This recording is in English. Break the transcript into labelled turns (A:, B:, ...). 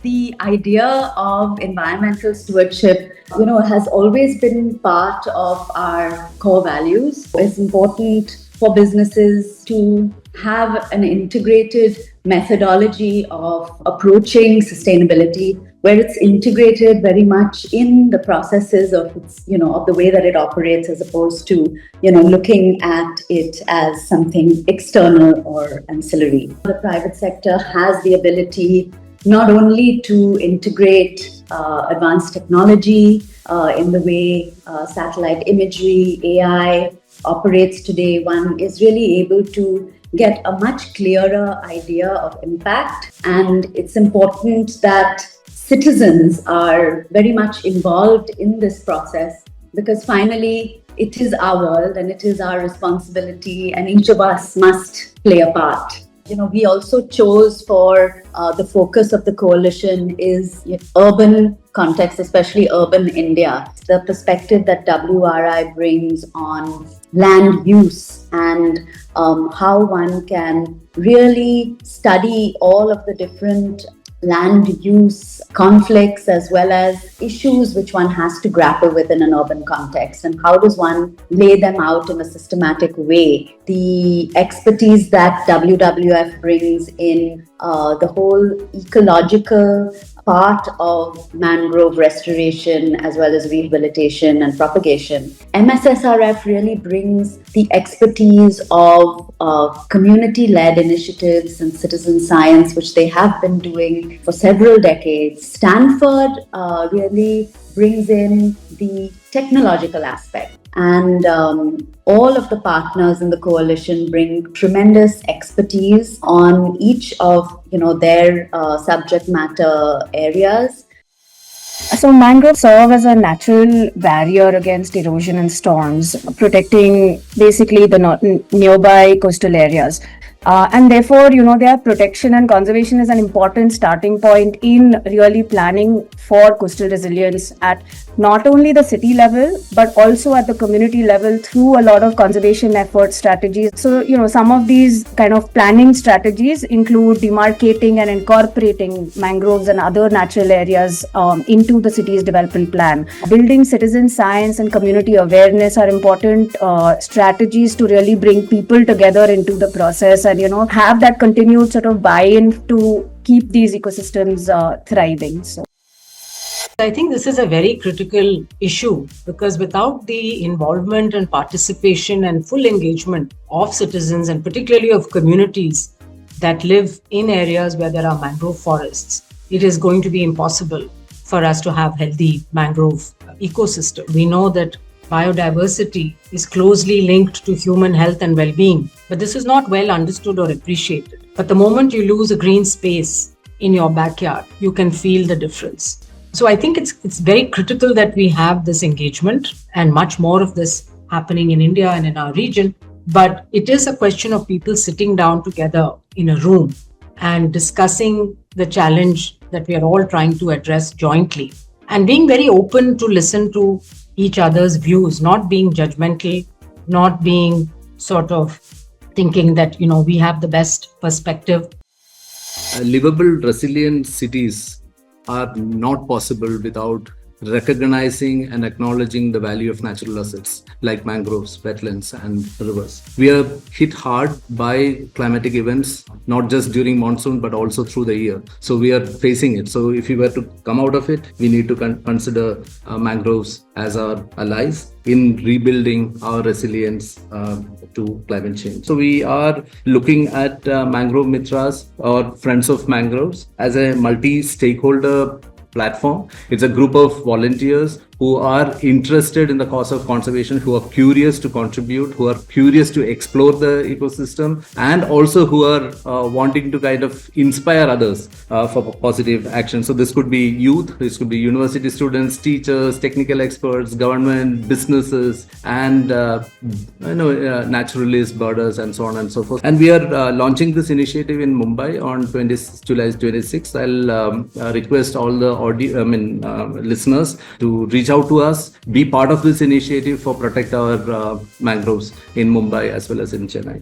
A: The idea of environmental stewardship, has always been part of our core values. It's important for businesses to have an integrated methodology of approaching sustainability where it's integrated very much in the processes of of the way that it operates, as opposed to looking at it as something external or ancillary. The private sector has the ability not only to integrate advanced technology in the way satellite imagery, AI operates today. One is really able to get a much clearer idea of impact, and it's important that citizens are very much involved in this process, because finally it is our world and it is our responsibility, and each of us must play a part. We also chose for the focus of the coalition is urban context, especially urban India. The perspective that WRI brings on land use and how one can really study all of the different land use conflicts as well as issues which one has to grapple with in an urban context, and how does one lay them out in a systematic way. The expertise that WWF brings in the whole ecological part of mangrove restoration as well as rehabilitation and propagation. MSSRF really brings the expertise of community-led initiatives and citizen science, which they have been doing for several decades. Stanford really brings in the technological aspect. And all of the partners in the coalition bring tremendous expertise on each of their subject matter areas.
B: So mangroves serve as a natural barrier against erosion and storms, protecting basically the nearby coastal areas. And therefore, their protection and conservation is an important starting point in really planning for coastal resilience at not only the city level, but also at the community level through a lot of conservation effort strategies. So, some of these kind of planning strategies include demarcating and incorporating mangroves and other natural areas into the city's development plan. Building citizen science and community awareness are important strategies to really bring people together into the process and have that continued sort of buy-in to keep these ecosystems thriving. So
C: I think this is a very critical issue, because without the involvement and participation and full engagement of citizens, and particularly of communities that live in areas where there are mangrove forests, it is going to be impossible for us to have healthy mangrove ecosystem. We know that biodiversity is closely linked to human health and well-being, but this is not well understood or appreciated. But the moment you lose a green space in your backyard, you can feel the difference. So I think it's very critical that we have this engagement, and much more of this happening in India and in our region. But it is a question of people sitting down together in a room and discussing the challenge that we are all trying to address jointly, and being very open to listen to each other's views, not being judgmental, not being sort of thinking that, we have the best perspective.
D: Livable, resilient cities are not possible without recognizing and acknowledging the value of natural assets like mangroves, wetlands, and rivers. We are hit hard by climatic events, not just during monsoon, but also through the year. So we are facing it. So if we were to come out of it, we need to consider mangroves as our allies in rebuilding our resilience to climate change. So we are looking at Mangrove Mitras or Friends of Mangroves as a multi-stakeholder platform. It's a group of volunteers who are interested in the cause of conservation, who are curious to contribute, who are curious to explore the ecosystem, and also who are wanting to kind of inspire others for positive action. So this could be youth, this could be university students, teachers, technical experts, government, businesses, and naturalists, birders, and so on and so forth. And we are launching this initiative in Mumbai on July 26th. I'll request all the listeners to reach out to us, be part of this initiative for protect our mangroves in Mumbai as well as in Chennai.